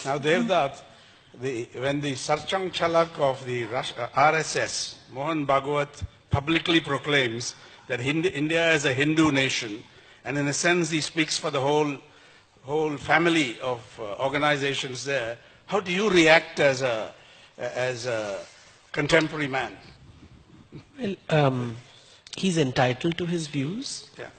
Now, Devdutt, when the Sarchang Chalak of the RSS, Mohan Bhagwat, publicly proclaims that India is a Hindu nation, and in a sense he speaks for the whole family of organizations there, how do you react as a contemporary man? Well, he's entitled to his views. Yeah.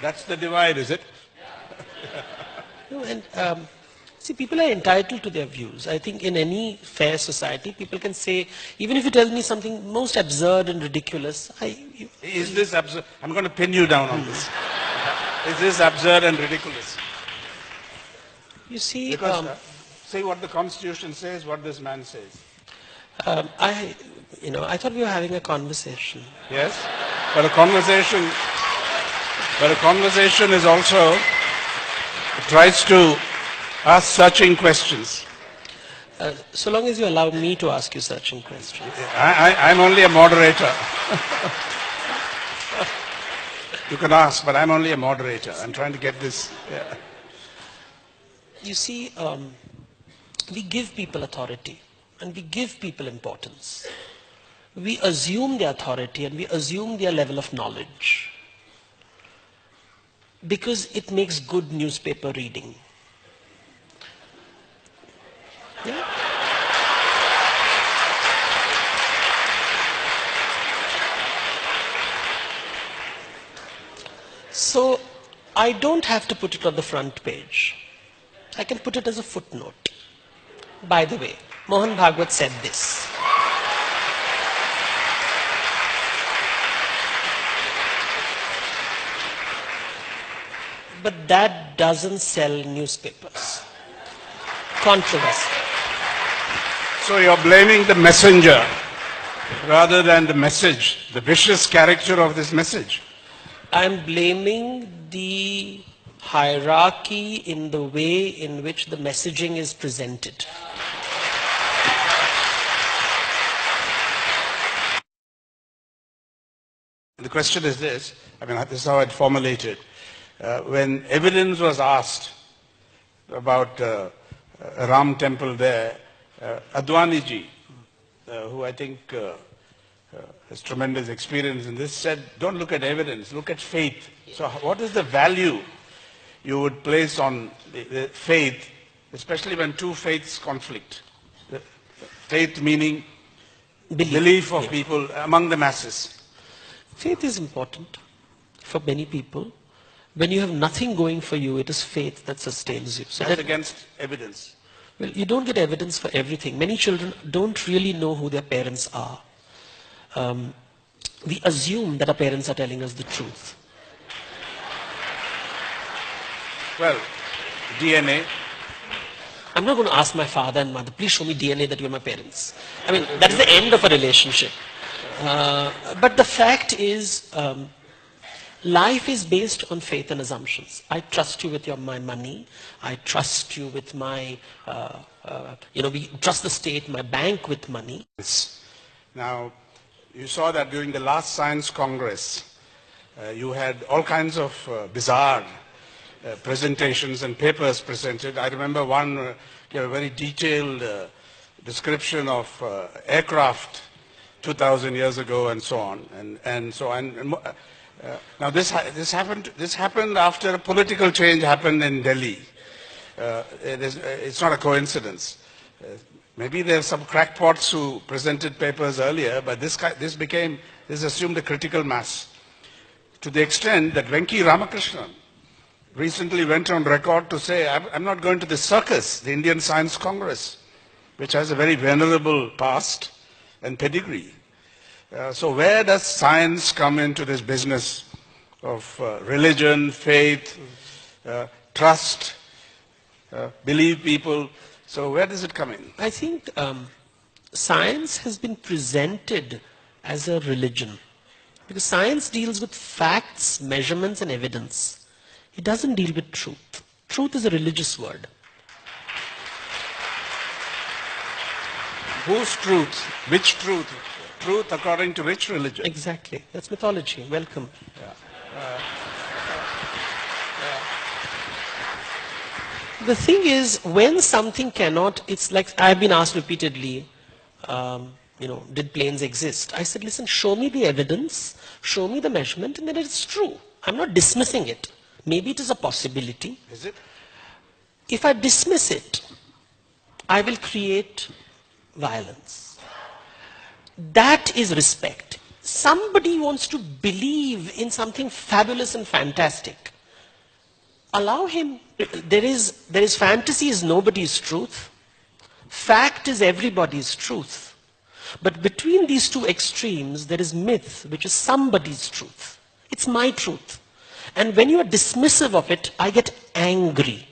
That's the divide, is it? No, and see, people are entitled to their views. I think in any fair society, people can say, even if you tell me something most absurd and ridiculous, Is this absurd? I'm going to pin you down on this. Is this absurd and ridiculous? You see, Because say what the Constitution says, what this man says. I thought we were having a conversation. Yes, but a conversation is also tries to ask searching questions. So long as you allow me to ask you searching questions. I'm only a moderator. You can ask, but I'm only a moderator. I'm trying to get this. Yeah. You see, we give people authority and we give people importance. We assume their authority and we assume their level of knowledge because it makes good newspaper reading. Yeah? So I don't have to put it on the front page. I can put it as a footnote. By the way, Mohan Bhagwat said this. But that doesn't sell newspapers. Controversy. So you're blaming the messenger rather than the message, the vicious character of this message. I'm blaming the hierarchy in the way in which the messaging is presented. The question is this, this is how I'd formulate it. When evidence was asked about Ram temple there, Advani ji, who I think has tremendous experience in this, said, don't look at evidence, look at faith. So what is the value you would place on the faith, especially when two faiths conflict? Faith meaning belief of people among the masses. Faith is important for many people. When you have nothing going for you, it is faith that sustains you. So that's against evidence. Well, you don't get evidence for everything. Many children don't really know who their parents are. We assume that our parents are telling us the truth. Well, DNA. I'm not going to ask my father and mother, please show me DNA that you're my parents. That is the end of a relationship. But the fact is, life is based on faith and assumptions. I trust you with my money. I trust you with my, we trust the state, my bank with money. Now, you saw that during the last Science Congress, you had all kinds of bizarre presentations and papers presented. I remember one a very detailed description of aircraft 2,000 years ago and so on. And so on. Now this happened after a political change happened in Delhi. It's not a coincidence. Maybe there are some crackpots who presented papers earlier, but this assumed a critical mass. To the extent that Venki Ramakrishnan recently went on record to say, I'm not going to the circus, the Indian Science Congress, which has a very venerable past and pedigree. So where does science come into this business of religion, faith, trust, believe people? So where does it come in? I think science has been presented as a religion. Because science deals with facts, measurements, and evidence. It doesn't deal with truth. Truth is a religious word. Whose truth? Which truth? truth according to which religion? Exactly. That's mythology. Welcome. The thing is, when something cannot, it's like I've been asked repeatedly, did planes exist? I said, listen, show me the evidence, show me the measurement, and then it's true. I'm not dismissing it. Maybe it is a possibility. Is it? If I dismiss it, I will create violence. That is respect. Somebody wants to believe in something fabulous and fantastic. Allow him. There is fantasy is nobody's truth. Fact is everybody's truth. But between these two extremes, there is myth, which is somebody's truth. It's my truth. And when you are dismissive of it, I get angry.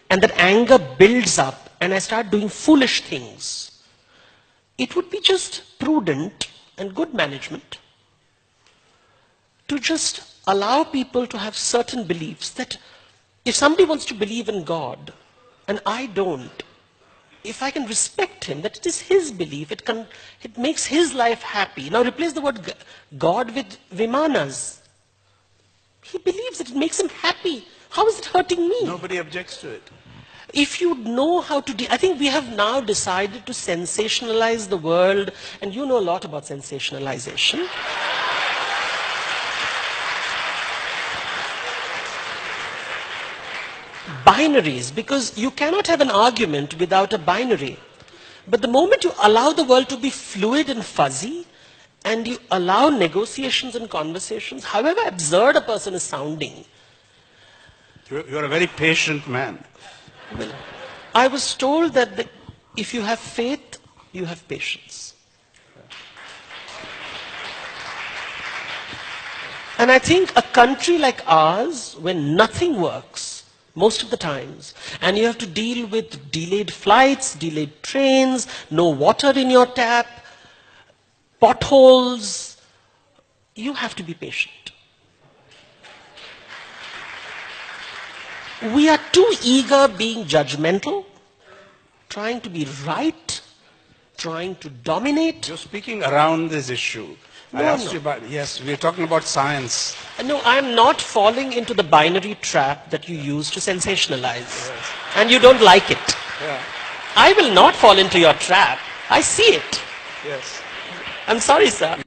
And that anger builds up, and I start doing foolish things. It would be just prudent and good management to just allow people to have certain beliefs that if somebody wants to believe in God and I don't, if I can respect him, that it is his belief, it makes his life happy. Now replace the word God with Vimanas. He believes that it makes him happy. How is it hurting me? Nobody objects to it. If you know how to I think we have now decided to sensationalize the world, and you know a lot about sensationalization. Binaries, because you cannot have an argument without a binary. But the moment you allow the world to be fluid and fuzzy, and you allow negotiations and conversations, however absurd a person is sounding. You're a very patient man. Well, I was told that if you have faith, you have patience. And I think a country like ours, when nothing works, most of the times, and you have to deal with delayed flights, delayed trains, no water in your tap, potholes, you have to be patient. We are too eager being judgmental, trying to be right, trying to dominate. You're speaking around this issue. I asked you about, yes, we're talking about science. No, I'm not falling into the binary trap that you use to sensationalize. Yes. And you don't like it. Yeah. I will not fall into your trap. I see it. Yes. I'm sorry, sir.